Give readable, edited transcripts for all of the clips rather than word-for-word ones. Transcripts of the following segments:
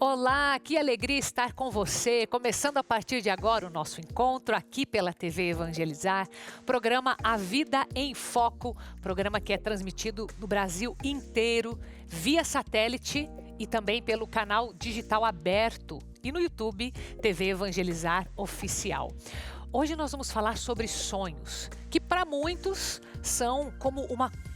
Olá, que alegria estar com você. Começando a partir de agora o nosso encontro aqui pela TV Evangelizar, programa A Vida em Foco, programa que é transmitido no Brasil inteiro, via satélite e também pelo canal digital aberto e no YouTube TV Evangelizar Oficial. Hoje nós vamos falar sobre sonhos, que para muitos são como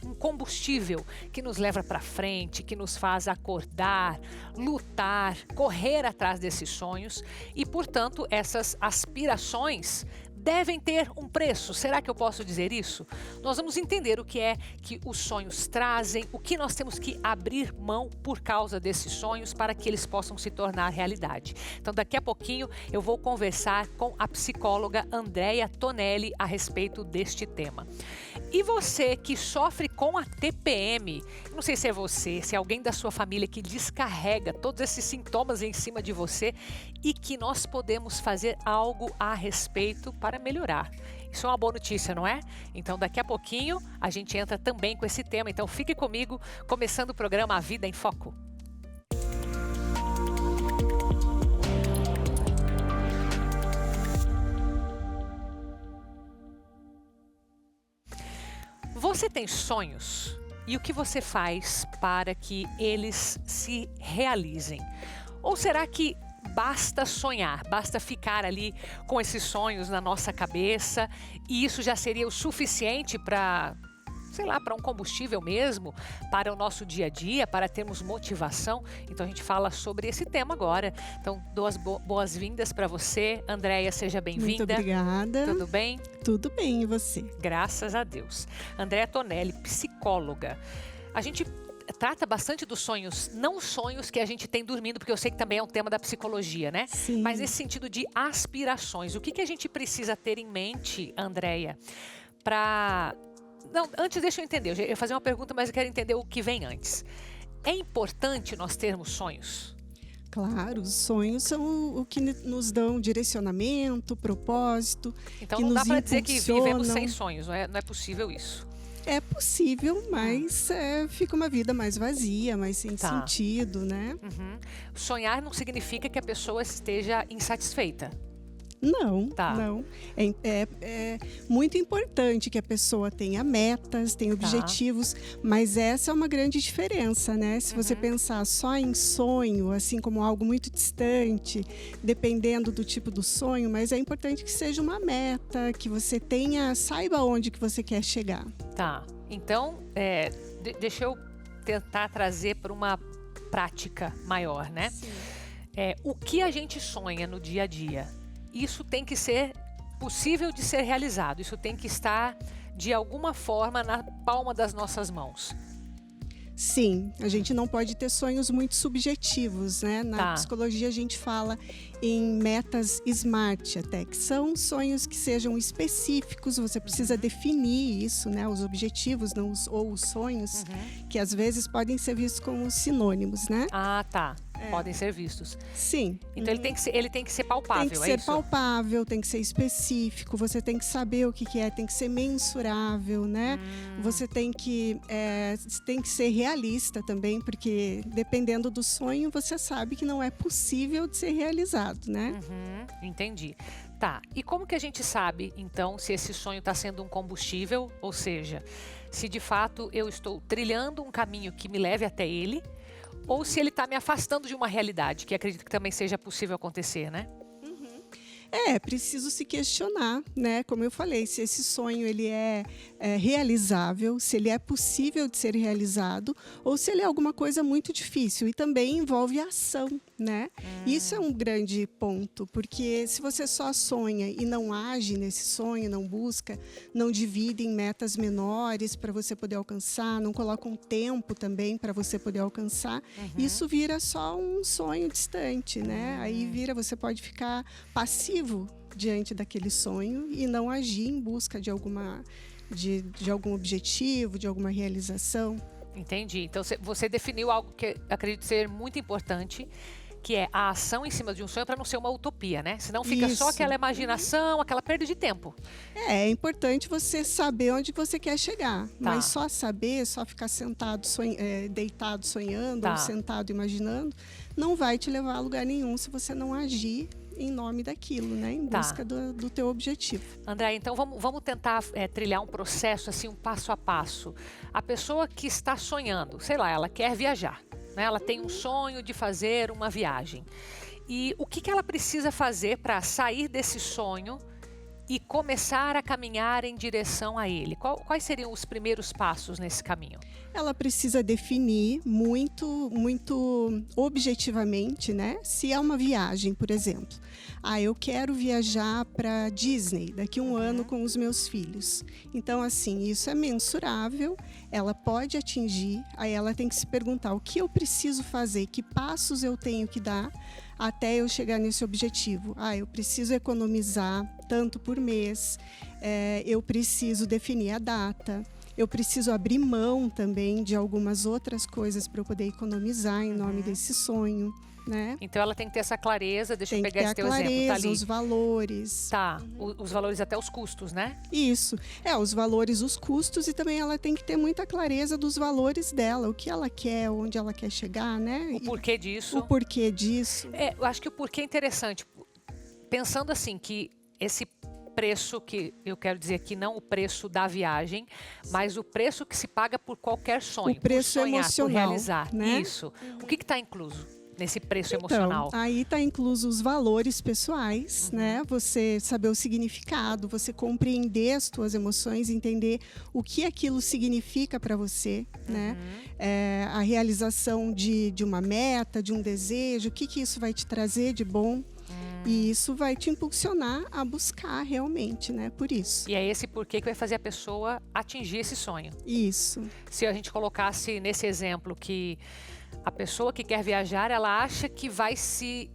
um combustível que nos leva para frente, que nos faz acordar, lutar, correr atrás desses sonhos e, portanto, essas aspirações devem ter um preço. Será que eu posso dizer isso? Nós vamos entender o que é que os sonhos trazem, o que nós temos que abrir mão por causa desses sonhos para que eles possam se tornar realidade. Então, daqui a pouquinho eu vou conversar com a psicóloga Andrea Tonelli a respeito deste tema. E você que sofre com a TPM, não sei se é você, se é alguém da sua família que descarrega todos esses sintomas em cima de você e que nós podemos fazer algo a respeito para melhorar. Isso é uma boa notícia, não é? Então daqui a pouquinho a gente entra também com esse tema. Então fique comigo, começando o programa A Vida em Foco. Você tem sonhos? E o que você faz para que eles se realizem? Ou será que basta sonhar, basta ficar ali com esses sonhos na nossa cabeça e isso já seria o suficiente para, sei lá, para um combustível mesmo, para o nosso dia a dia, para termos motivação? Então a gente fala sobre esse tema agora. Então dou as boas-vindas para você. Andrea, seja bem-vinda. Muito obrigada. Tudo bem? Tudo bem, e você? Graças a Deus. Andrea Tonelli, psicóloga. A gente trata bastante dos sonhos, não sonhos que a gente tem dormindo, porque eu sei que também é um tema da psicologia, né? Sim. Mas nesse sentido de aspirações. O que a gente precisa ter em mente, Andrea, para... Não, antes deixa eu entender. Eu ia fazer uma pergunta, mas eu quero entender o que vem antes. É importante nós termos sonhos? Claro, os sonhos são o que nos dão direcionamento, propósito. Então que não dá nos para dizer que vivemos impulsionam. sem sonhos, não é possível isso. É possível, mas fica uma vida mais vazia, mais sem sentido, né? Uhum. Sonhar não significa que a pessoa esteja insatisfeita. Não, Tá. não. É muito importante que a pessoa tenha metas, tenha objetivos, mas essa é uma grande diferença, né? Se você pensar só em sonho, assim como algo muito distante, dependendo do tipo do sonho, mas é importante que seja uma meta, que você saiba onde que você quer chegar. Tá. Então, deixa eu tentar trazer para uma prática maior, né? Sim. O que a gente sonha no dia a dia? Isso tem que ser possível de ser realizado. Isso tem que estar, de alguma forma, na palma das nossas mãos. Sim, a gente não pode ter sonhos muito subjetivos, né? Na psicologia a gente fala em metas SMART até, que são sonhos que sejam específicos, você precisa definir isso, né? Os objetivos ou os sonhos, que às vezes podem ser vistos como sinônimos, né? Ah, tá. Podem ser vistos. Sim. Então ele tem que ser palpável, tem que ser isso? palpável, tem que ser específico, você tem que saber o que é, tem que ser mensurável, né? Você tem que ser realista também, porque dependendo do sonho, você sabe que não é possível de ser realizado, né? Entendi. Tá, e como que a gente sabe, então, se esse sonho está sendo um combustível, ou seja, se de fato eu estou trilhando um caminho que me leve até ele, ou se ele está me afastando de uma realidade, que acredito que também seja possível acontecer, né? É preciso se questionar, né? Como eu falei, se esse sonho ele é realizável, se ele é possível de ser realizado, ou se ele é alguma coisa muito difícil. E também envolve ação, né? Isso é um grande ponto, porque se você só sonha e não age nesse sonho, não busca, não divide em metas menores para você poder alcançar, não coloca um tempo também para você poder alcançar, isso vira só um sonho distante, né? Aí você pode ficar passivo diante daquele sonho e não agir em busca de algum objetivo, de alguma realização. Entendi. Então você definiu algo que acredito ser muito importante, que é a ação em cima de um sonho para não ser uma utopia, né? Senão fica só Isso. aquela imaginação, aquela perda de tempo. É importante você saber onde você quer chegar, mas só saber, só ficar sentado, deitado sonhando ou sentado imaginando, não vai te levar a lugar nenhum se você não agir em nome daquilo, né? Em busca do teu objetivo. André, então vamos tentar trilhar um processo, assim, um passo a passo. A pessoa que está sonhando, sei lá, ela quer viajar, né? Ela tem um sonho de fazer uma viagem. E o que ela precisa fazer para sair desse sonho e começar a caminhar em direção a ele? Quais seriam os primeiros passos nesse caminho? Ela precisa definir muito objetivamente, né? Se é uma viagem, por exemplo. Eu quero viajar para Disney daqui a um ano com os meus filhos. Então, assim, isso é mensurável, ela pode atingir, aí ela tem que se perguntar o que eu preciso fazer, que passos eu tenho que dar até eu chegar nesse objetivo. Eu preciso economizar tanto por mês, eu preciso definir a data, eu preciso abrir mão também de algumas outras coisas para eu poder economizar em nome desse sonho, né? Então ela tem que ter essa clareza, deixa eu pegar esse teu clareza, exemplo, tá ali. Os valores. Os valores até os custos, né? Isso, os valores, os custos, e também ela tem que ter muita clareza dos valores dela, o que ela quer, onde ela quer chegar, né? O porquê disso. O porquê disso. Eu acho que o porquê é interessante, pensando assim que esse preço, que eu quero dizer aqui, não o preço da viagem, mas o preço que se paga por qualquer sonho. O preço por sonhar, emocional, por realizar. né? Isso. O que está incluso nesse preço emocional? Aí está incluso os valores pessoais, né? Você saber o significado, você compreender as tuas emoções, entender o que aquilo significa para você, né? A realização de uma meta, de um desejo, o que isso vai te trazer de bom. E isso vai te impulsionar a buscar realmente, né? Por isso. E é esse porquê que vai fazer a pessoa atingir esse sonho. Isso. Se a gente colocasse nesse exemplo que a pessoa que quer viajar, ela acha que vai se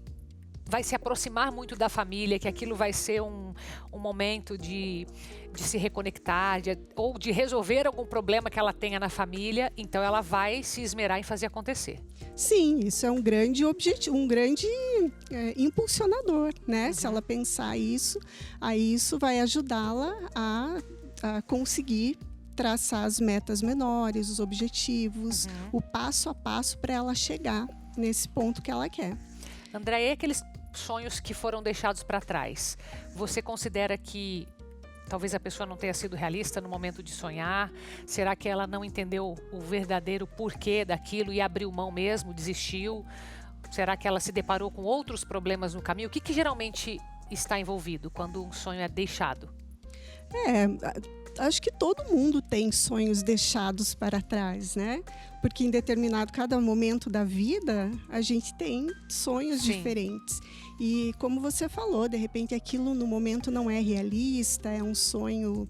aproximar muito da família, que aquilo vai ser um momento de se reconectar, ou de resolver algum problema que ela tenha na família, então ela vai se esmerar em fazer acontecer. Sim, isso é um grande objetivo, um grande impulsionador, né? Se ela pensar isso, aí isso vai ajudá-la a conseguir traçar as metas menores, os objetivos, o passo a passo para ela chegar nesse ponto que ela quer. André, e aqueles sonhos que foram deixados para trás, você considera que talvez a pessoa não tenha sido realista no momento de sonhar? Será que ela não entendeu o verdadeiro porquê daquilo e abriu mão mesmo, desistiu? Será que ela se deparou com outros problemas no caminho? O que geralmente está envolvido quando um sonho é deixado? Acho que todo mundo tem sonhos deixados para trás, né? Porque em cada momento da vida, a gente tem sonhos diferentes. E como você falou, de repente aquilo no momento não é realista, é um sonho,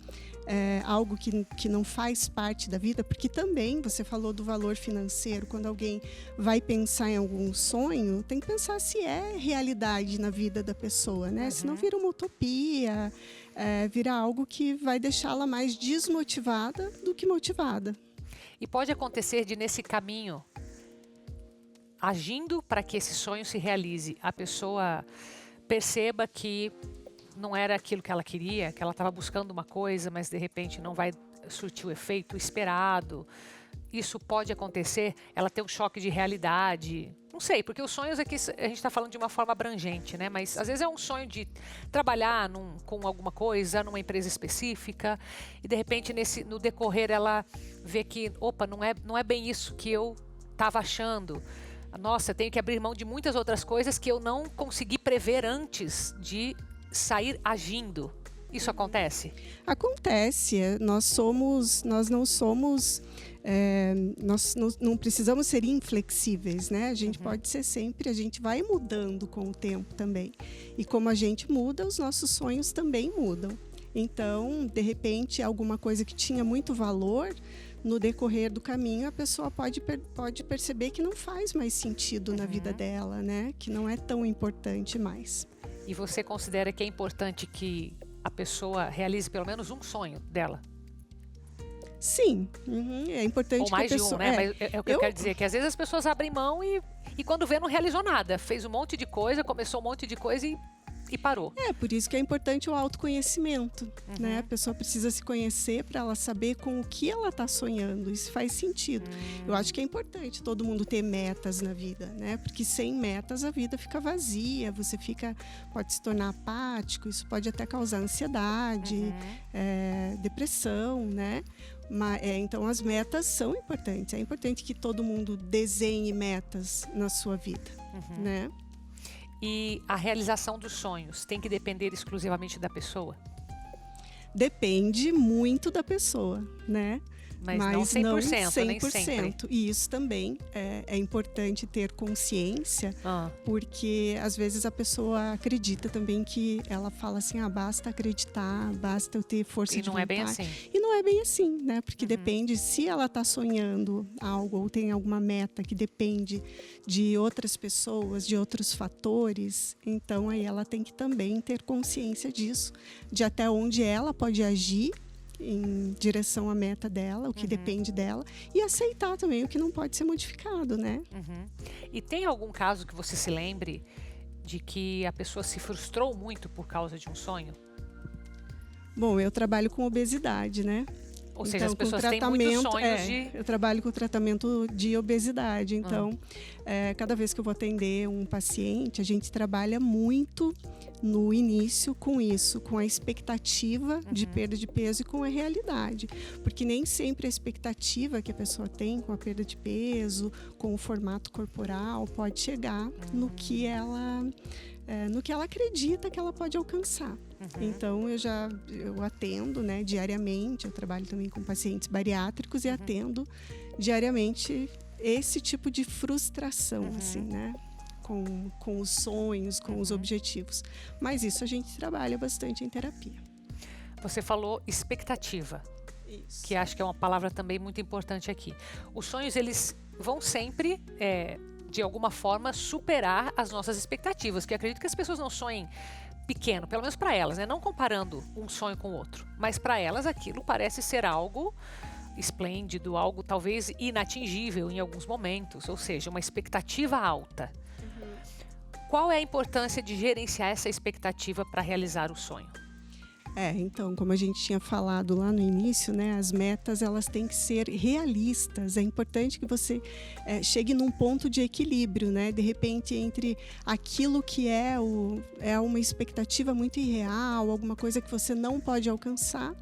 algo que não faz parte da vida, porque também você falou do valor financeiro. Quando alguém vai pensar em algum sonho, tem que pensar se é realidade na vida da pessoa, né? Senão vira uma utopia, vira algo que vai deixá-la mais desmotivada do que motivada. E pode acontecer de, nesse caminho, agindo para que esse sonho se realize, a pessoa perceba que não era aquilo que ela queria, que ela estava buscando uma coisa, mas de repente não vai surtir o efeito esperado. Isso pode acontecer, ela ter um choque de realidade. Não sei, porque os sonhos aqui a gente está falando de uma forma abrangente, né? Mas às vezes é um sonho de trabalhar com alguma coisa, numa empresa específica, e de repente no decorrer ela vê que, opa, não é bem isso que eu estava achando. Nossa, tenho que abrir mão de muitas outras coisas que eu não consegui prever antes de sair agindo. Isso acontece? Acontece. Nós não precisamos ser inflexíveis, né? A gente pode ser sempre, a gente vai mudando com o tempo também. E como a gente muda, os nossos sonhos também mudam. Então, de repente, alguma coisa que tinha muito valor, no decorrer do caminho, a pessoa pode perceber que não faz mais sentido na vida dela, né? Que não é tão importante mais. E você considera que é importante que a pessoa realize pelo menos um sonho dela? Sim, é importante. Ou mais que a pessoa, de um, né? Mas é o que eu quero dizer, que às vezes as pessoas abrem mão E quando vê, não realizou nada. Fez um monte de coisa, começou um monte de coisa e parou. Por isso que é importante o autoconhecimento, né? A pessoa precisa se conhecer para ela saber com o que ela está sonhando. Isso faz sentido. Eu acho que é importante todo mundo ter metas na vida, né? Porque sem metas a vida fica vazia, você pode se tornar apático, isso pode até causar ansiedade, depressão, né? Então as metas são importantes. É importante que todo mundo desenhe metas na sua vida, né? E a realização dos sonhos tem que depender exclusivamente da pessoa? Depende muito da pessoa, né? Mas não 100%, nem 100%. sempre. E isso também é importante ter consciência, porque às vezes a pessoa acredita também que ela fala assim, basta acreditar, basta eu ter força de vontade. E não é bem assim. E não é bem assim, né? Porque depende, se ela está sonhando algo ou tem alguma meta que depende de outras pessoas, de outros fatores, então aí ela tem que também ter consciência disso, de até onde ela pode agir em direção à meta dela, o que depende dela, e aceitar também o que não pode ser modificado, né? E tem algum caso que você se lembre de que a pessoa se frustrou muito por causa de um sonho? Bom, eu trabalho com obesidade, né? Ou seja, as pessoas têm muitos sonhos Eu trabalho com tratamento de obesidade, então cada vez que eu vou atender um paciente, a gente trabalha muito no início com isso, com a expectativa de perda de peso e com a realidade, porque nem sempre a expectativa que a pessoa tem com a perda de peso, com o formato corporal, pode chegar no que ela acredita que ela pode alcançar. Então eu atendo, né, diariamente, eu trabalho também com pacientes bariátricos e atendo diariamente esse tipo de frustração, assim, né? Com os sonhos, com os objetivos. Mas isso a gente trabalha bastante em terapia. Você falou expectativa, isso, que acho que é uma palavra também muito importante aqui. Os sonhos, eles vão sempre, de alguma forma, superar as nossas expectativas, que eu acredito que as pessoas não sonhem pequeno, pelo menos para elas, né? Não comparando um sonho com o outro, mas para elas aquilo parece ser algo esplêndido, algo talvez inatingível em alguns momentos, ou seja, uma expectativa alta. Qual é a importância de gerenciar essa expectativa para realizar o sonho? Então, como a gente tinha falado lá no início, né, as metas elas têm que ser realistas. É importante que você chegue num ponto de equilíbrio, né? De repente, entre aquilo que é uma expectativa muito irreal, alguma coisa que você não pode alcançar,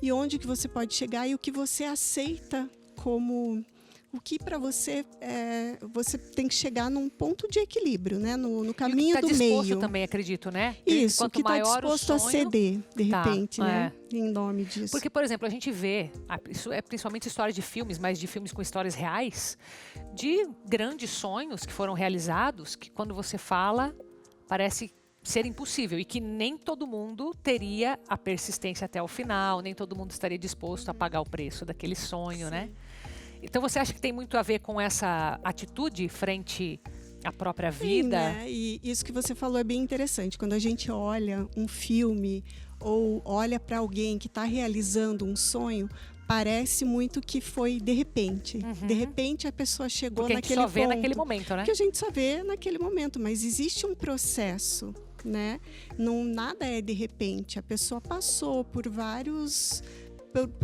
e onde que você pode chegar e o que você aceita como... O que para você você tem que chegar num ponto de equilíbrio, né? No caminho do meio. E o que está disposto também, acredito, né? Isso, quanto que está disposto a ceder, de repente, né? Em nome disso. Porque, por exemplo, a gente vê, isso é principalmente história de filmes, mas de filmes com histórias reais, de grandes sonhos que foram realizados, que quando você fala, parece ser impossível e que nem todo mundo teria a persistência até o final, nem todo mundo estaria disposto a pagar o preço daquele sonho, né? Então você acha que tem muito a ver com essa atitude frente à própria vida? Sim, né? E isso que você falou é bem interessante. Quando a gente olha um filme ou olha para alguém que está realizando um sonho, parece muito que foi de repente. De repente a pessoa chegou naquele ponto. Porque a gente só vê naquele momento, né? Porque a gente só vê naquele momento, mas existe um processo, né? Nada é de repente. A pessoa passou por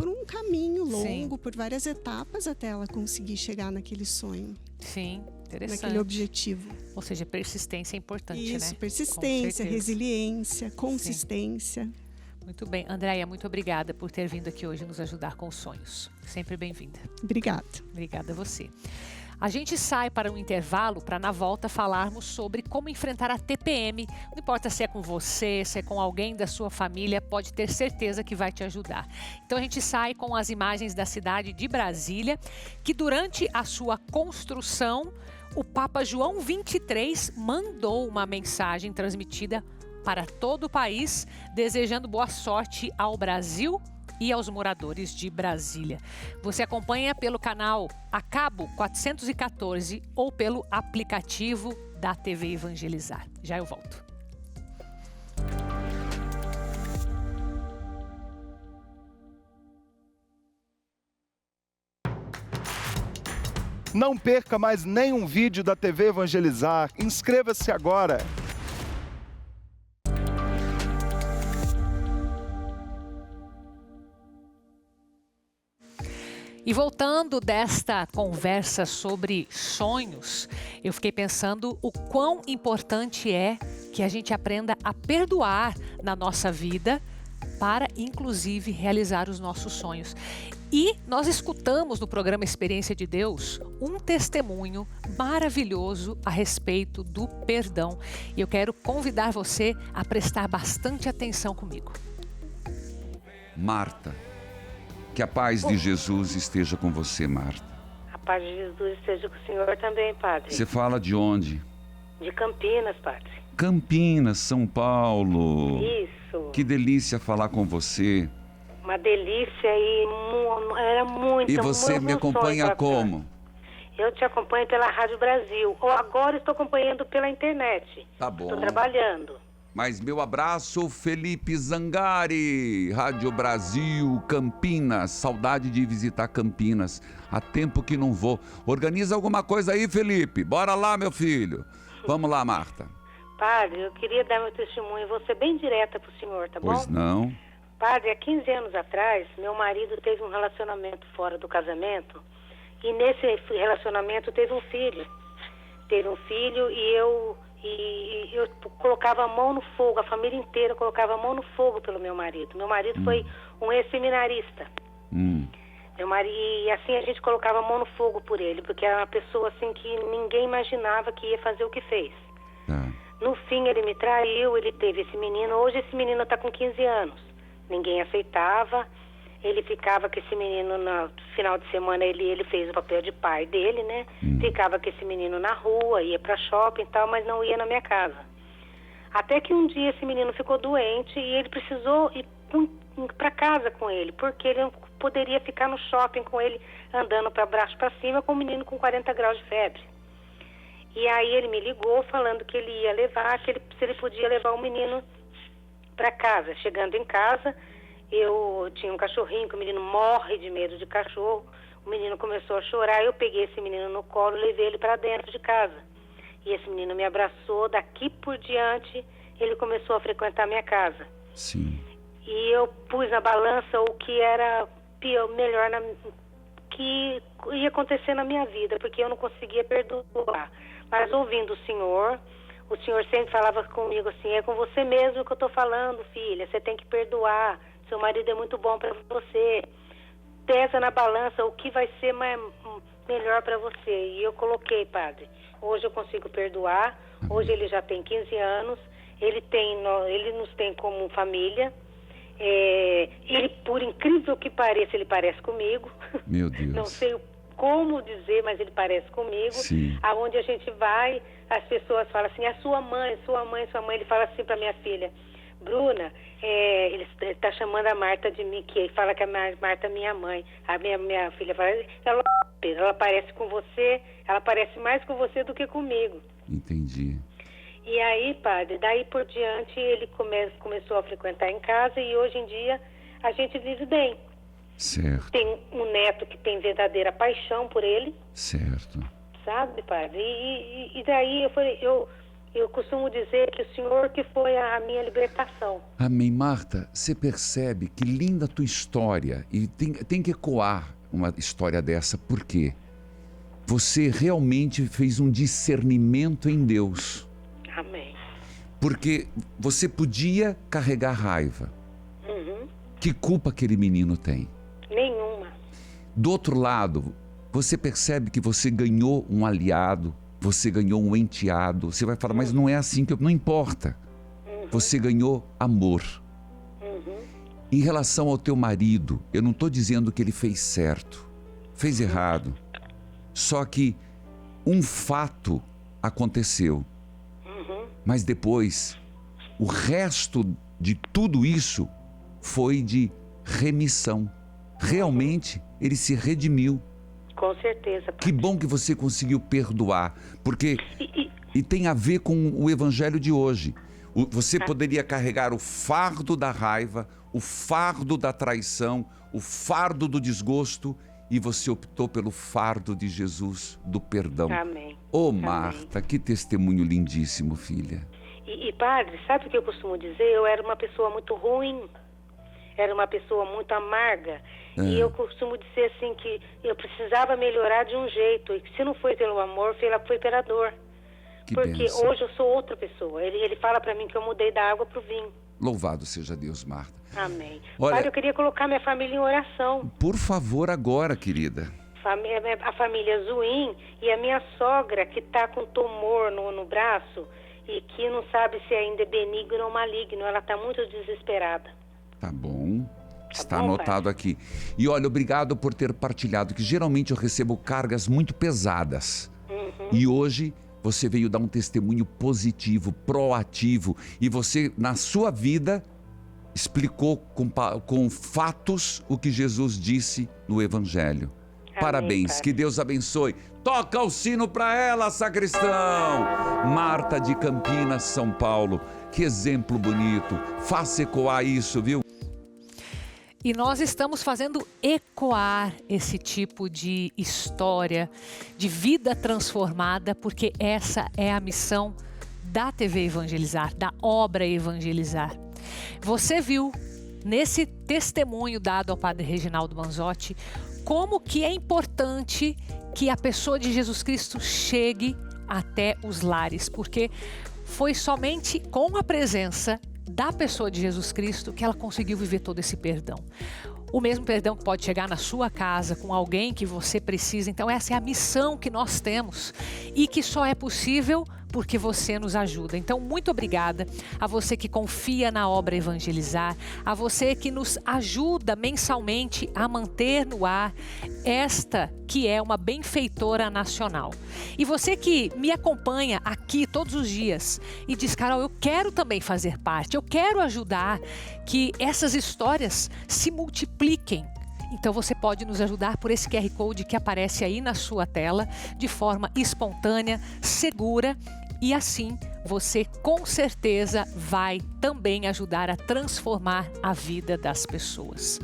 um caminho longo, por várias etapas até ela conseguir chegar naquele sonho. Sim, interessante. Naquele objetivo. Ou seja, persistência é importante, né? Isso, persistência, resiliência, consistência. Sim. Muito bem. Andréia, muito obrigada por ter vindo aqui hoje nos ajudar com os sonhos. Sempre bem-vinda. Obrigada. Obrigada a você. A gente sai para um intervalo para, na volta, falarmos sobre como enfrentar a TPM. Não importa se é com você, se é com alguém da sua família, pode ter certeza que vai te ajudar. Então a gente sai com as imagens da cidade de Brasília, que durante a sua construção, o Papa João XXIII mandou uma mensagem transmitida para todo o país, desejando boa sorte ao Brasil e aos moradores de Brasília. Você acompanha pelo canal A Cabo 414 ou pelo aplicativo da TV Evangelizar. Já eu volto. Não perca mais nenhum vídeo da TV Evangelizar. Inscreva-se agora. E voltando desta conversa sobre sonhos, eu fiquei pensando o quão importante é que a gente aprenda a perdoar na nossa vida para, inclusive, realizar os nossos sonhos. E nós escutamos no programa Experiência de Deus um testemunho maravilhoso a respeito do perdão. E eu quero convidar você a prestar bastante atenção comigo. Marta, que a paz de Jesus esteja com você, Marta. A paz de Jesus esteja com o senhor também, padre. Você fala de onde? De Campinas, padre. Campinas, São Paulo. Isso. Que delícia falar com você. Uma delícia e era muito. E você me acompanha como? Eu te acompanho pela Rádio Brasil. Ou agora estou acompanhando pela internet. Tá bom. Estou trabalhando. Mas meu abraço, Felipe Zangari, Rádio Brasil, Campinas. Saudade de visitar Campinas. Há tempo que não vou. Organiza alguma coisa aí, Felipe. Bora lá, meu filho. Vamos lá, Marta. Padre, eu queria dar meu testemunho. Vou ser bem direta pro senhor, tá bom? Pois não. Padre, há 15 anos atrás, meu marido teve um relacionamento fora do casamento. E nesse relacionamento teve um filho. Teve um filho e eu colocava a mão no fogo, a família inteira colocava a mão no fogo pelo meu marido. Meu marido foi um ex-seminarista. Meu marido, e assim a gente colocava a mão no fogo por ele, porque era uma pessoa assim que ninguém imaginava que ia fazer o que fez. No fim ele me traiu, ele teve esse menino. Hoje esse menino está com 15 anos. Ninguém aceitava. Ele ficava com esse menino no final de semana, ele fez o papel de pai dele, né? Ficava com esse menino na rua, ia pra shopping e tal, mas não ia na minha casa. Até que um dia esse menino ficou doente e ele precisou ir pra casa com ele, porque ele não poderia ficar no shopping com ele andando pra baixo pra cima com um menino com 40 graus de febre. E aí ele me ligou falando que ele ia levar, se ele podia levar o menino pra casa. Chegando em casa, eu tinha um cachorrinho, que o menino morre de medo de cachorro. O menino começou a chorar, eu peguei esse menino no colo e levei ele para dentro de casa. E esse menino me abraçou. Daqui por diante, ele começou a frequentar a minha casa. Sim. E eu pus na balança o que era melhor que ia acontecer na minha vida, porque eu não conseguia perdoar. Mas ouvindo o senhor sempre falava comigo assim: é com você mesmo que eu estou falando, filha, você tem que perdoar. Seu marido é muito bom para você. Pesa na balança o que vai ser melhor para você. E eu coloquei, padre. Hoje eu consigo perdoar. Hoje ele já tem 15 anos. Ele nos tem como família. Ele, por incrível que pareça, ele parece comigo. Meu Deus. Não sei como dizer, mas ele parece comigo. Sim. Aonde a gente vai, as pessoas falam assim: a sua mãe, sua mãe, sua mãe. Ele fala assim para minha filha: Bruna, ele está chamando a Marta de mim, que ele fala que a Marta é minha mãe. A minha filha fala: ela parece com você, ela parece mais com você do que comigo. Entendi. E aí, padre, daí por diante ele começou a frequentar em casa e hoje em dia a gente vive bem. Certo. Tem um neto que tem verdadeira paixão por ele. Certo. Sabe, padre? E daí eu costumo dizer que o senhor que foi a minha libertação. Amém. Marta, você percebe que linda a tua história, e tem que ecoar uma história dessa, porque você realmente fez um discernimento em Deus. Amém. Porque você podia carregar raiva. Que culpa aquele menino tem? Nenhuma. Do outro lado, você percebe que você ganhou um aliado, você ganhou um enteado. Você vai falar, mas não é assim não importa. Você ganhou amor. Em relação ao teu marido, eu não estou dizendo que ele fez certo, fez errado. Só que um fato aconteceu. Mas depois, o resto de tudo isso foi de remissão. Realmente, ele se redimiu. Com certeza. Que bom que você conseguiu perdoar, porque e tem a ver com o evangelho de hoje. Você poderia carregar o fardo da raiva, o fardo da traição, o fardo do desgosto, e você optou pelo fardo de Jesus, do perdão. Amém. Ô, Marta, que testemunho lindíssimo, filha. E padre, sabe o que eu costumo dizer? Eu era uma pessoa muito ruim, era uma pessoa muito amarga. E eu costumo dizer assim que eu precisava melhorar de um jeito, e que se não foi pelo amor, foi pela dor. Que Porque bênção. hoje eu sou outra pessoa. Ele fala para mim que eu mudei da água pro vinho. Louvado seja Deus, Marta. Amém. Olha- Padre, eu queria colocar minha família em oração. Por favor, agora, querida. A família Zuim e a minha sogra, que está com tumor no braço e que não sabe se ainda é benigno ou maligno. Ela está muito desesperada. Tá bom. Está bom, anotado aqui. E olha, obrigado por ter partilhado, que geralmente eu recebo cargas muito pesadas. E hoje você veio dar um testemunho positivo, proativo. E você, na sua vida, explicou com fatos o que Jesus disse no Evangelho. Parabéns, Padre. que Deus abençoe. Toca o sino para ela, sacristão. Marta de Campinas, São Paulo. Que exemplo bonito. Faça ecoar isso, viu? E nós estamos fazendo ecoar esse tipo de história, de vida transformada, porque essa é a missão da TV Evangelizar, da obra Evangelizar. Você viu nesse testemunho dado ao Padre Reginaldo Manzotti como que é importante que a pessoa de Jesus Cristo chegue até os lares, porque foi somente com a presença da pessoa de Jesus Cristo que ela conseguiu viver todo esse perdão. O mesmo perdão que pode chegar na sua casa com alguém que você precisa. Então essa é a missão que nós temos e que só é possível porque você nos ajuda. Então muito obrigada a você que confia na obra Evangelizar, a você que nos ajuda mensalmente a manter no ar esta que é uma benfeitora nacional. E você que me acompanha aqui todos os dias e diz, Carol, eu quero também fazer parte, eu quero ajudar que essas histórias se multipliquem. Então você pode nos ajudar por esse QR Code que aparece aí na sua tela, de forma espontânea, segura, e assim você com certeza vai também ajudar a transformar a vida das pessoas.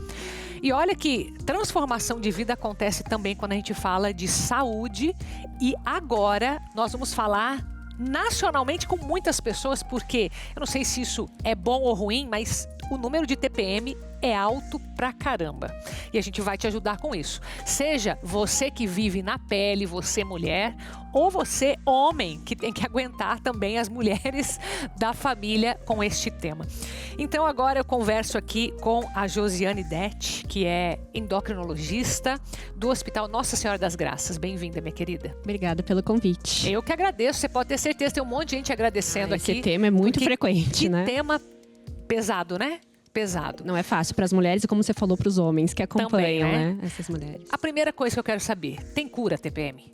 E olha que transformação de vida acontece também quando a gente fala de saúde, e agora nós vamos falar nacionalmente com muitas pessoas, porque eu não sei se isso é bom ou ruim, mas o número de TPM é alto pra caramba. E a gente vai te ajudar com isso. Seja você que vive na pele, você mulher, ou você homem, que tem que aguentar também as mulheres da família com este tema. Então agora eu converso aqui com a Josiane Detti, que é endocrinologista do Hospital Nossa Senhora das Graças. Bem-vinda, minha querida. Obrigada pelo convite. Eu que agradeço, você pode ter certeza, tem um monte de gente agradecendo aqui. Esse tema é muito frequente, né? Que tema pesado, né? Pesado. Não é fácil para as mulheres e, como você falou, para os homens que acompanham, Também, né? Essas mulheres. A primeira coisa que eu quero saber, tem cura a TPM?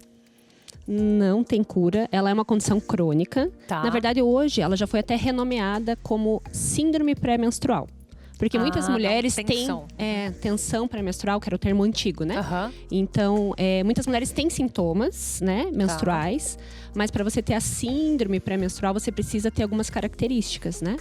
Não tem cura, ela é uma condição crônica. Tá. Na verdade, hoje, ela já foi até renomeada como síndrome pré-menstrual. Porque muitas mulheres têm tensão pré-menstrual, que era o termo antigo, né? Aham. Então, muitas mulheres têm sintomas, né, menstruais, mas para você ter a síndrome pré-menstrual, você precisa ter algumas características, né?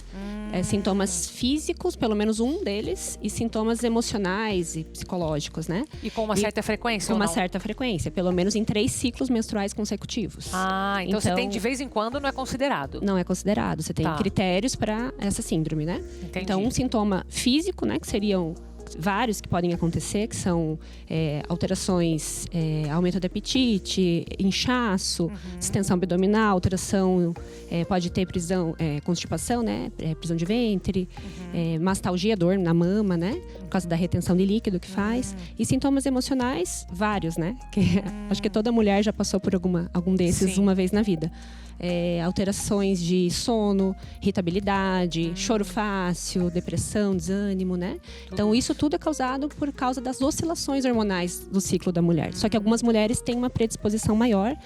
Sintomas físicos, pelo menos um deles, e sintomas emocionais e psicológicos, né? E com uma certa frequência Com ou uma não? certa frequência, pelo menos em 3 ciclos menstruais consecutivos. Ah, então você tem de vez em quando, não é considerado. Não é considerado. Você tem Tá. critérios para essa síndrome, né? Entendi. Então, um sintoma físico, né, que seriam vários que podem acontecer, que são alterações, aumento do apetite, inchaço, distensão abdominal, alteração, pode ter constipação, né, prisão de ventre, mastalgia, dor na mama, né, por causa da retenção de líquido que faz, e sintomas emocionais, vários, né, que acho que toda mulher já passou por algum desses Sim. uma vez na vida. Alterações de sono, irritabilidade, choro fácil, depressão, desânimo, né? Então isso tudo é causado por causa das oscilações hormonais do ciclo da mulher. Só que algumas mulheres têm uma predisposição maior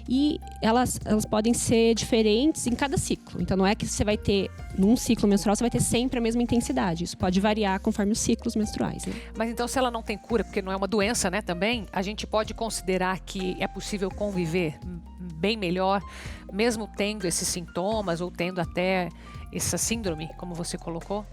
e elas podem ser diferentes em cada ciclo. Então não é que você vai ter, num ciclo menstrual, você vai ter sempre a mesma intensidade. Isso pode variar conforme os ciclos menstruais, né? Mas então, se ela não tem cura, porque não é uma doença, né, também, a gente pode considerar que é possível conviver bem melhor mesmo tendo esses sintomas ou tendo até essa síndrome, como você colocou?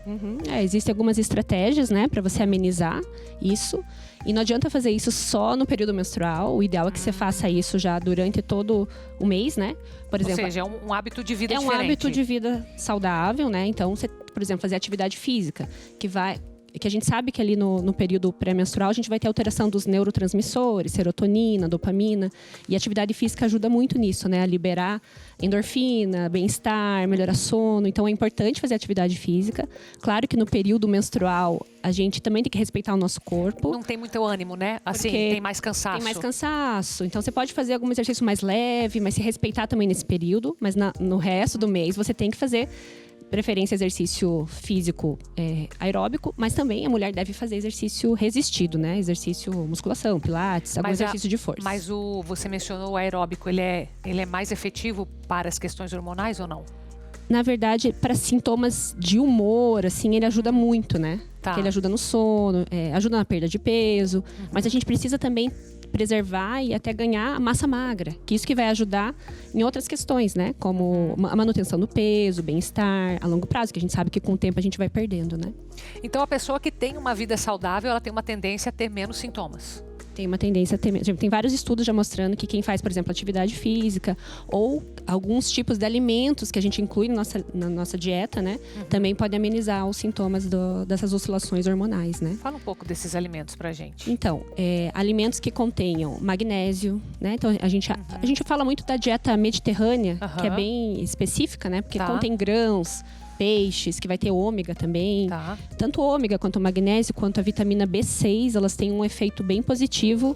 Existem algumas estratégias, né, para você amenizar isso. E não adianta fazer isso só no período menstrual. O ideal é que você faça isso já durante todo o mês, né? Por exemplo, ou seja, é um hábito de vida diferente. É um hábito de vida saudável, né? Então, você, por exemplo, fazer atividade física, que a gente sabe que ali no período pré-menstrual a gente vai ter alteração dos neurotransmissores, serotonina, dopamina, e a atividade física ajuda muito nisso, né? A liberar endorfina, bem-estar, melhorar sono. Então é importante fazer atividade física. Claro que no período menstrual a gente também tem que respeitar o nosso corpo. Não tem muito ânimo, né? Assim, tem mais cansaço. Tem mais cansaço. Então você pode fazer algum exercício mais leve, mas se respeitar também nesse período. Mas no resto do mês você tem que fazer preferência exercício físico aeróbico, mas também a mulher deve fazer exercício resistido, né? Exercício musculação, pilates, algum exercício de força. Mas você mencionou o aeróbico, ele é mais efetivo para as questões hormonais ou não? Na verdade, para sintomas de humor, assim, ele ajuda muito, né? Tá. Porque ele ajuda no sono, ajuda na perda de peso, mas a gente precisa também preservar e até ganhar massa magra, que isso que vai ajudar em outras questões, né? Como a manutenção do peso, bem-estar a longo prazo, que a gente sabe que com o tempo a gente vai perdendo, né? Então a pessoa que tem uma vida saudável, ela tem uma tendência a ter menos sintomas. Tem uma tendência a ter... Tem vários estudos já mostrando que quem faz, por exemplo, atividade física ou alguns tipos de alimentos que a gente inclui na nossa dieta, né? Também pode amenizar os sintomas dessas oscilações hormonais, né? Fala um pouco desses alimentos pra gente. Então, alimentos que contenham magnésio, né? Então, a gente fala muito da dieta mediterrânea, que é bem específica, né? Porque contém grãos, peixes, que vai ter ômega também. Tá. Tanto o ômega quanto o magnésio, quanto a vitamina B6, elas têm um efeito bem positivo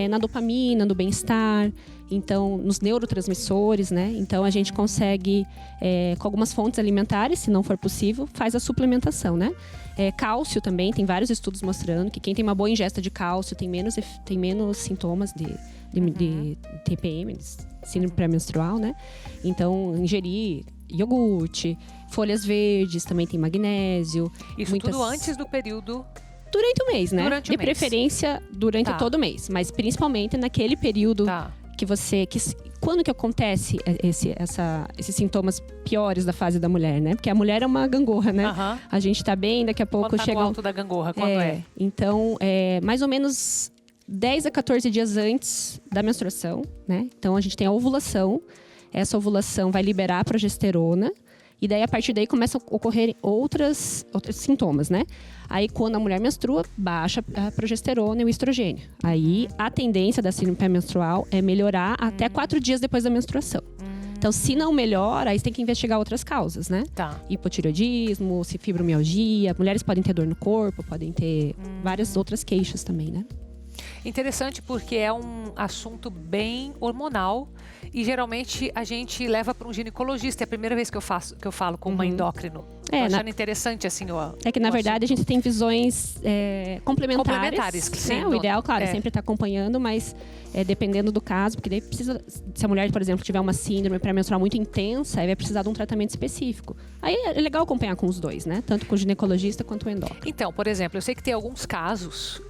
na dopamina, no bem-estar, então nos neurotransmissores, né? Então a gente consegue, com algumas fontes alimentares, se não for possível, faz a suplementação, né? Cálcio também, tem vários estudos mostrando que quem tem uma boa ingesta de cálcio tem menos sintomas de TPM, síndrome pré-menstrual, né? Então, ingerir iogurte, folhas verdes, também tem magnésio. Isso tudo antes do período... Durante o mês, né? Durante o mês. Preferência durante todo o mês, mas principalmente naquele período que você... Quando que acontece esses sintomas piores da fase da mulher, né? Porque a mulher é uma gangorra, né? A gente tá bem, daqui a pouco quando chega... no alto da gangorra, quando é? Então, mais ou menos 10 a 14 dias antes da menstruação, né? Então, a gente tem a ovulação. Essa ovulação vai liberar a progesterona. E daí, a partir daí, começam a ocorrer outros sintomas, né? Aí, quando a mulher menstrua, baixa a progesterona e o estrogênio. Aí, a tendência da síndrome pré-menstrual é melhorar até 4 dias depois da menstruação. Então, se não melhora, aí você tem que investigar outras causas, né? Tá. Hipotireoidismo, fibromialgia. Mulheres podem ter dor no corpo, podem ter várias outras queixas também, né? Interessante porque é um assunto bem hormonal e geralmente a gente leva para um ginecologista. É a primeira vez que eu falo com uma endócrino. Tô achando interessante assim É que na verdade a gente tem visões complementares, sim, né? O ideal, claro, é sempre estar acompanhando, mas dependendo do caso, porque daí precisa, se a mulher, por exemplo, tiver uma síndrome pré-menstrual muito intensa, aí vai precisar de um tratamento específico. Aí é legal acompanhar com os dois, né? Tanto com o ginecologista quanto o endócrino. Então, por exemplo, eu sei que tem alguns casos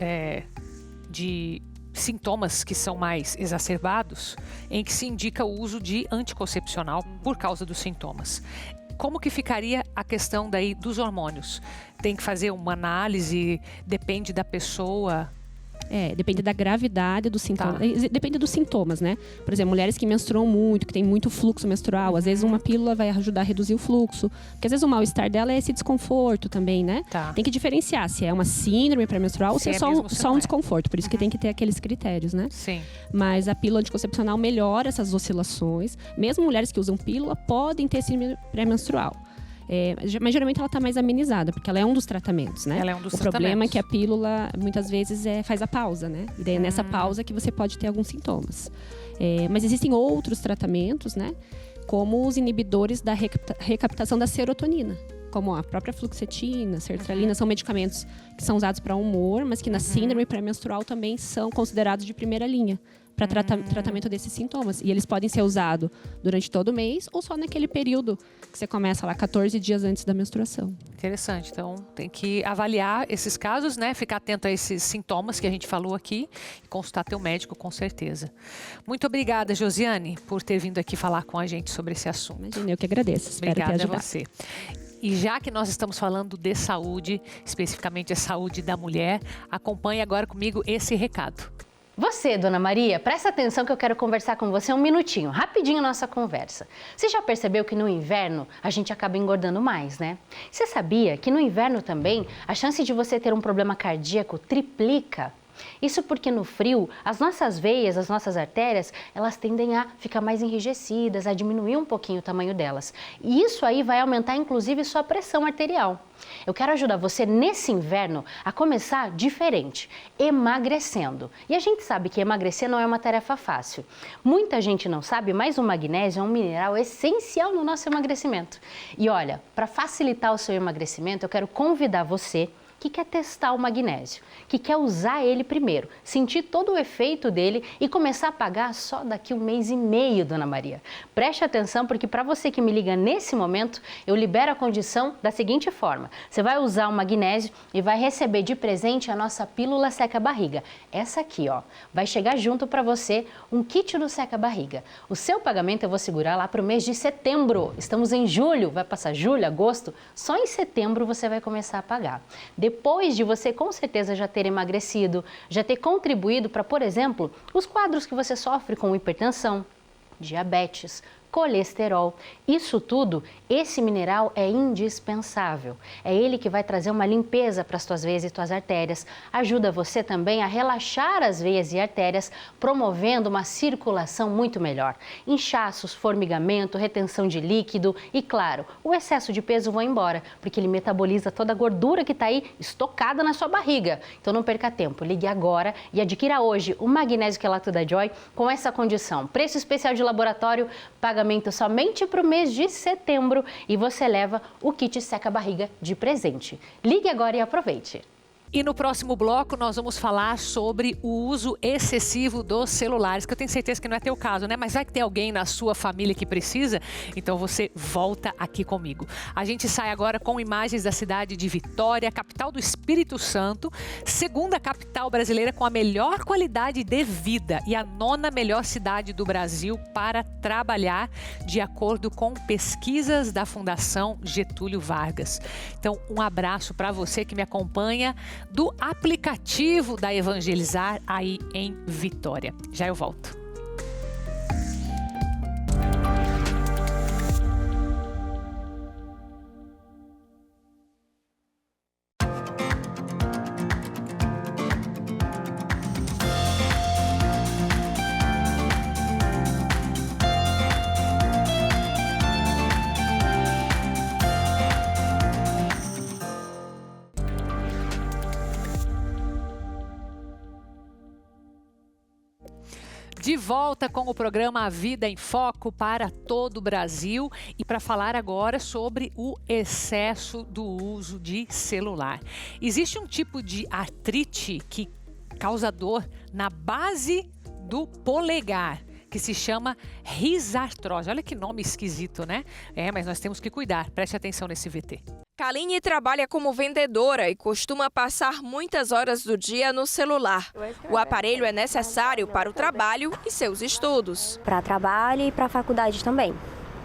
de sintomas que são mais exacerbados em que se indica o uso de anticoncepcional por causa dos sintomas. Como que ficaria a questão daí dos hormônios? Tem que fazer uma análise? Depende da pessoa? Depende da gravidade dos sintomas. Depende dos sintomas, né? Por exemplo, mulheres que menstruam muito, que tem muito fluxo menstrual, às vezes uma pílula vai ajudar a reduzir o fluxo. Porque às vezes o mal-estar dela é esse desconforto também, né? Tem que diferenciar se é uma síndrome pré-menstrual ou se é só um desconforto. Por isso que tem que ter aqueles critérios, né? Sim. Mas a pílula anticoncepcional melhora essas oscilações. Mesmo mulheres que usam pílula podem ter síndrome pré-menstrual. Mas geralmente ela está mais amenizada, porque ela é um dos tratamentos, né? Ela é um dos tratamentos. O problema é que a pílula, muitas vezes, faz a pausa, né? E daí é nessa pausa que você pode ter alguns sintomas. Mas existem outros tratamentos, né? Como os inibidores da recaptação da serotonina. como a própria fluoxetina, sertralina, são medicamentos que são usados para humor, mas que na síndrome pré-menstrual também são considerados de primeira linha para tratamento desses sintomas. E eles podem ser usados durante todo o mês ou só naquele período que você começa lá 14 dias antes da menstruação. Interessante. Então, tem que avaliar esses casos, né? Ficar atento a esses sintomas que a gente falou aqui e consultar teu médico, com certeza. Muito obrigada, Josiane, por ter vindo aqui falar com a gente sobre esse assunto. Imagina, eu que agradeço. Espero ter Obrigada a ajudado. você. E já que nós estamos falando de saúde, especificamente a saúde da mulher, acompanhe agora comigo esse recado. Você, Dona Maria, presta atenção que eu quero conversar com você um minutinho, rapidinho nossa conversa. Você já percebeu que no inverno a gente acaba engordando mais, né? Você sabia que no inverno também a chance de você ter um problema cardíaco triplica? Isso porque no frio, as nossas veias, as nossas artérias, elas tendem a ficar mais enrijecidas, a diminuir um pouquinho o tamanho delas. E isso aí vai aumentar, inclusive, sua pressão arterial. Eu quero ajudar você nesse inverno a começar diferente, emagrecendo. E a gente sabe que emagrecer não é uma tarefa fácil. Muita gente não sabe, mas o magnésio é um mineral essencial no nosso emagrecimento. E olha, para facilitar o seu emagrecimento, eu quero convidar você que quer testar o magnésio, que quer usar ele primeiro, sentir todo o efeito dele e começar a pagar só daqui 1 mês e meio, Dona Maria. Preste atenção, porque para você que me liga nesse momento, eu libero a condição da seguinte forma. Você vai usar o magnésio e vai receber de presente a nossa pílula seca-barriga. Essa aqui, ó, vai chegar junto para você um kit do seca-barriga. O seu pagamento eu vou segurar lá para o mês de setembro. Estamos em julho, vai passar julho, agosto, só em setembro você vai começar a pagar. Depois de você com certeza já ter emagrecido, já ter contribuído para, por exemplo, os quadros que você sofre com hipertensão, diabetes, colesterol. Isso tudo, esse mineral é indispensável. É ele que vai trazer uma limpeza para as tuas veias e tuas artérias. Ajuda você também a relaxar as veias e artérias, promovendo uma circulação muito melhor. Inchaços, formigamento, retenção de líquido e, claro, o excesso de peso vai embora, porque ele metaboliza toda a gordura que está aí estocada na sua barriga. Então não perca tempo, ligue agora e adquira hoje o magnésio quelato da Joy com essa condição. Preço especial de laboratório, pagamento somente para o mês de setembro e você leva o kit seca-barriga de presente. Ligue agora e aproveite. E no próximo bloco nós vamos falar sobre o uso excessivo dos celulares, que eu tenho certeza que não é teu caso, né? Mas vai que tem alguém na sua família que precisa, então você volta aqui comigo. A gente sai agora com imagens da cidade de Vitória, capital do Espírito Santo, segunda capital brasileira com a melhor qualidade de vida e a 9ª melhor cidade do Brasil para trabalhar, de acordo com pesquisas da Fundação Getúlio Vargas. Então, um abraço para você que me acompanha do aplicativo da Evangelizar aí em Vitória. Já eu volto. De volta com o programa A Vida em Foco para todo o Brasil e para falar agora sobre o excesso do uso de celular. Existe um tipo de artrite que causa dor na base do polegar, que se chama risartrose. Olha que nome esquisito, né? Mas nós temos que cuidar. Preste atenção nesse VT. Kaline trabalha como vendedora e costuma passar muitas horas do dia no celular. O aparelho é necessário para o trabalho e seus estudos. Para trabalho e para a faculdade também.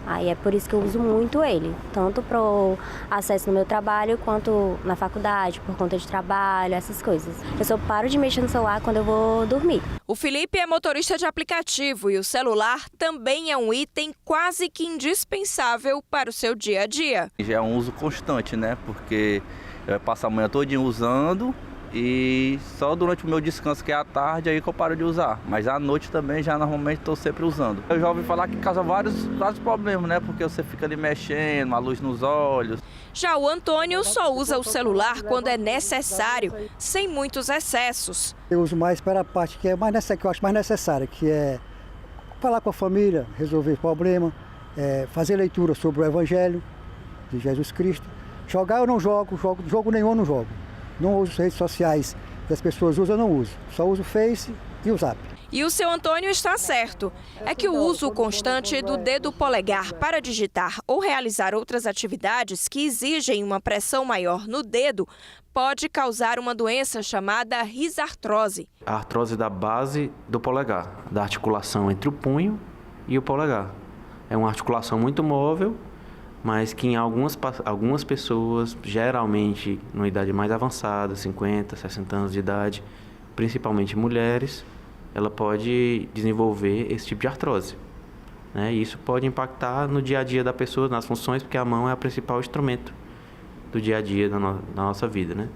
Aí é por isso que eu uso muito ele, tanto para o acesso no meu trabalho quanto na faculdade, por conta de trabalho, essas coisas. Eu só paro de mexer no celular quando eu vou dormir. O Felipe é motorista de aplicativo e o celular também é um item quase que indispensável para o seu dia a dia. Já é um uso constante, né? Porque eu passo a manhã todinha usando e só durante o meu descanso, que é à tarde, aí que eu paro de usar. Mas à noite também, já normalmente estou sempre usando. Eu já ouvi falar que causa vários problemas, né? Porque você fica ali mexendo, a luz nos olhos. Já o Antônio só usa o celular quando é necessário, sem muitos excessos. Eu uso mais para a parte que é mais necessária, que eu acho mais necessária, que é falar com a família, resolver problema, fazer leitura sobre o Evangelho de Jesus Cristo. Jogar eu não jogo nenhum eu não jogo. Não uso redes sociais que as pessoas usam, eu não uso. Só uso o Face e o Zap. E o seu Antônio está certo. É que o uso constante do dedo polegar para digitar ou realizar outras atividades que exigem uma pressão maior no dedo pode causar uma doença chamada risartrose. A artrose da base do polegar, da articulação entre o punho e o polegar. É uma articulação muito móvel, mas que em algumas pessoas, geralmente numa idade mais avançada, 50, 60 anos de idade, principalmente mulheres, ela pode desenvolver esse tipo de artrose, né? E isso pode impactar no dia a dia da pessoa, nas funções, porque a mão é o principal instrumento do dia a dia da nossa vida, né?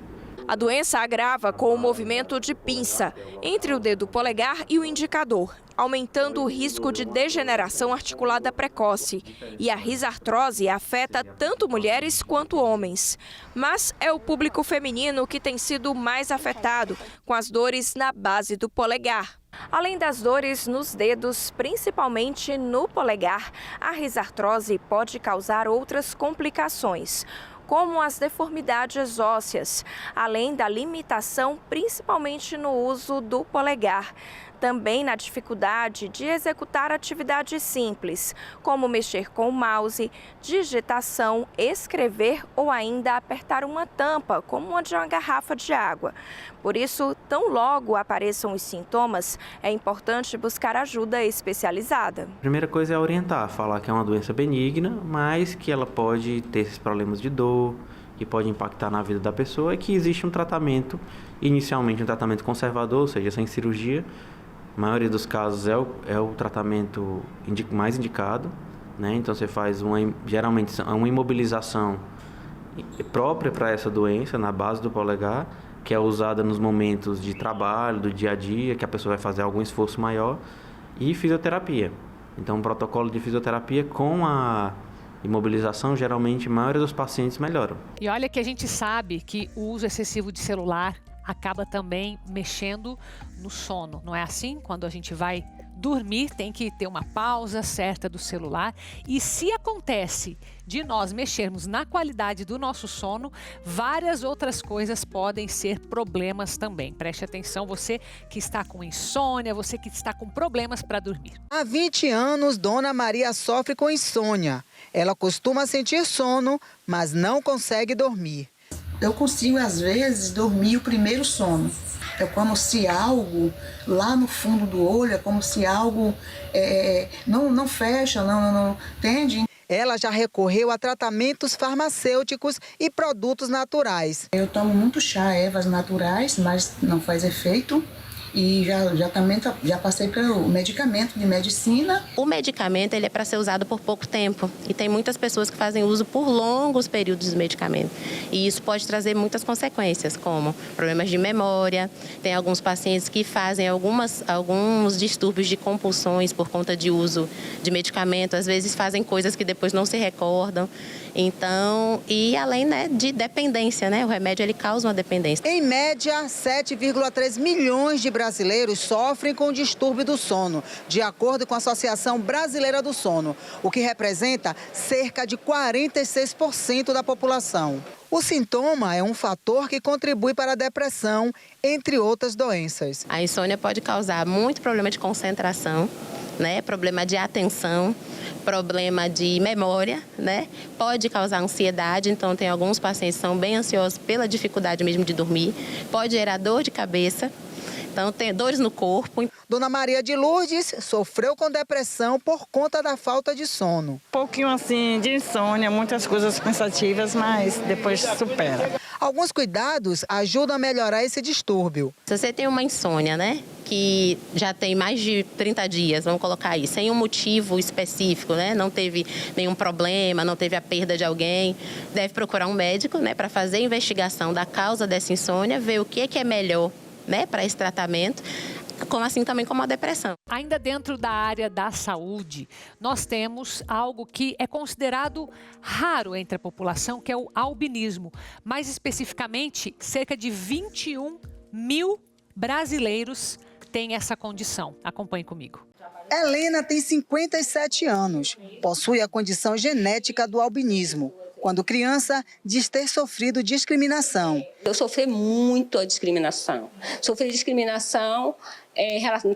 A doença agrava com o movimento de pinça entre o dedo polegar e o indicador, aumentando o risco de degeneração articulada precoce. E a risartrose afeta tanto mulheres quanto homens. Mas é o público feminino que tem sido mais afetado, com as dores na base do polegar. Além das dores nos dedos, principalmente no polegar, a risartrose pode causar outras complicações, como as deformidades ósseas, além da limitação principalmente no uso do polegar. Também na dificuldade de executar atividades simples, como mexer com o mouse, digitação, escrever ou ainda apertar uma tampa, como a de uma garrafa de água. Por isso, tão logo apareçam os sintomas, é importante buscar ajuda especializada. A primeira coisa é orientar, falar que é uma doença benigna, mas que ela pode ter esses problemas de dor, que pode impactar na vida da pessoa e que existe um tratamento, inicialmente um tratamento conservador, ou seja, sem cirurgia. A maioria dos casos é o tratamento mais indicado, né? Então você faz geralmente uma imobilização própria para essa doença na base do polegar, que é usada nos momentos de trabalho, do dia a dia, que a pessoa vai fazer algum esforço maior, e fisioterapia. Então um protocolo de fisioterapia com a imobilização, geralmente a maioria dos pacientes melhoram. E olha que a gente sabe que o uso excessivo de celular acaba também mexendo no sono, não é assim? Quando a gente vai dormir, tem que ter uma pausa certa do celular. E se acontece de nós mexermos na qualidade do nosso sono, várias outras coisas podem ser problemas também. Preste atenção, você que está com insônia, você que está com problemas para dormir. Há 20 anos, Dona Maria sofre com insônia. Ela costuma sentir sono, mas não consegue dormir. Eu consigo, às vezes, dormir o primeiro sono. É como se algo lá no fundo do olho, é como se algo não fecha, não entende? Ela já recorreu a tratamentos farmacêuticos e produtos naturais. Eu tomo muito chá, ervas naturais, mas não faz efeito. E já passei pelo medicamento de medicina. O medicamento ele é para ser usado por pouco tempo e tem muitas pessoas que fazem uso por longos períodos de medicamento. E isso pode trazer muitas consequências, como problemas de memória. Tem alguns pacientes que fazem alguns distúrbios de compulsões por conta de uso de medicamento. Às vezes fazem coisas que depois não se recordam. Então, e além de dependência, né? O remédio ele causa uma dependência. Em média, 7,3 milhões de brasileiros sofrem com distúrbio do sono, de acordo com a Associação Brasileira do Sono, o que representa cerca de 46% da população. O sintoma é um fator que contribui para a depressão, entre outras doenças. A insônia pode causar muito problema de concentração, né? Problema de atenção, problema de memória, né? Pode causar ansiedade, então tem alguns pacientes que são bem ansiosos pela dificuldade mesmo de dormir, pode gerar dor de cabeça, então tem dores no corpo. Dona Maria de Lourdes sofreu com depressão por conta da falta de sono. Um pouquinho assim de insônia, muitas coisas pensativas, mas depois supera. Alguns cuidados ajudam a melhorar esse distúrbio. Se você tem uma insônia, né, que já tem mais de 30 dias, vamos colocar aí, sem um motivo específico, né, não teve nenhum problema, não teve a perda de alguém, deve procurar um médico, né, para fazer a investigação da causa dessa insônia, ver o que é melhor, né, para esse tratamento, assim também como a depressão. Ainda dentro da área da saúde, nós temos algo que é considerado raro entre a população, que é o albinismo. Mais especificamente, cerca de 21 mil brasileiros têm essa condição. Acompanhe comigo. Helena tem 57 anos, possui a condição genética do albinismo. Quando criança, diz ter sofrido discriminação. Eu sofri muito a discriminação. Sofri discriminação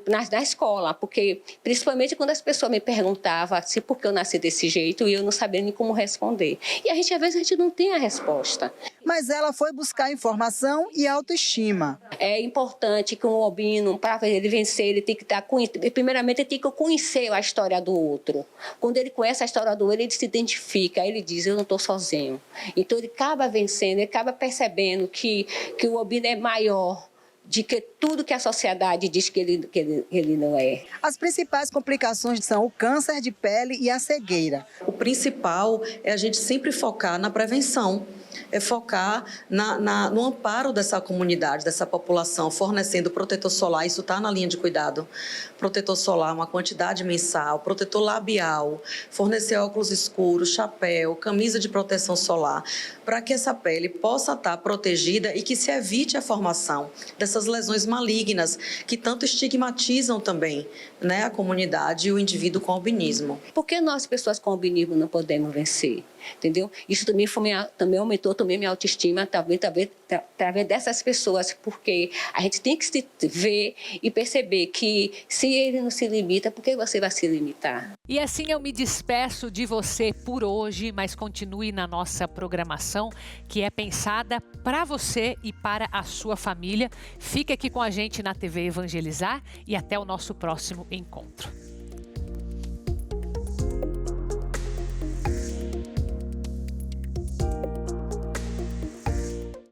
na escola, porque principalmente quando as pessoas me perguntavam se por que eu nasci desse jeito e eu não sabia nem como responder. E às vezes a gente não tem a resposta. Mas ela foi buscar informação e autoestima. É importante que um albino, para ele vencer, ele tem que estar primeiramente ele tem que conhecer a história do outro. Quando ele conhece a história do outro, ele se identifica, aí ele diz, eu não estou sozinho. Então ele acaba vencendo, ele acaba percebendo que o albino é maior de que tudo que a sociedade diz que ele não é. As principais complicações são o câncer de pele e a cegueira. O principal é a gente sempre focar na prevenção, é focar no amparo dessa comunidade, dessa população, fornecendo protetor solar, isso está na linha de cuidado. Protetor solar, uma quantidade mensal, protetor labial, fornecer óculos escuros, chapéu, camisa de proteção solar, para que essa pele possa estar protegida e que se evite a formação dessas lesões malignas que tanto estigmatizam também, né, a comunidade e o indivíduo com albinismo. Por que nós, pessoas com albinismo, não podemos vencer? Entendeu? Isso também aumentou minha autoestima, através dessas pessoas, porque a gente tem que se ver e perceber que se ele não se limita, por que você vai se limitar? E assim eu me despeço de você por hoje, mas continue na nossa programação, que é pensada para você e para a sua família. Fique aqui com a gente na TV Evangelizar e até o nosso próximo encontro.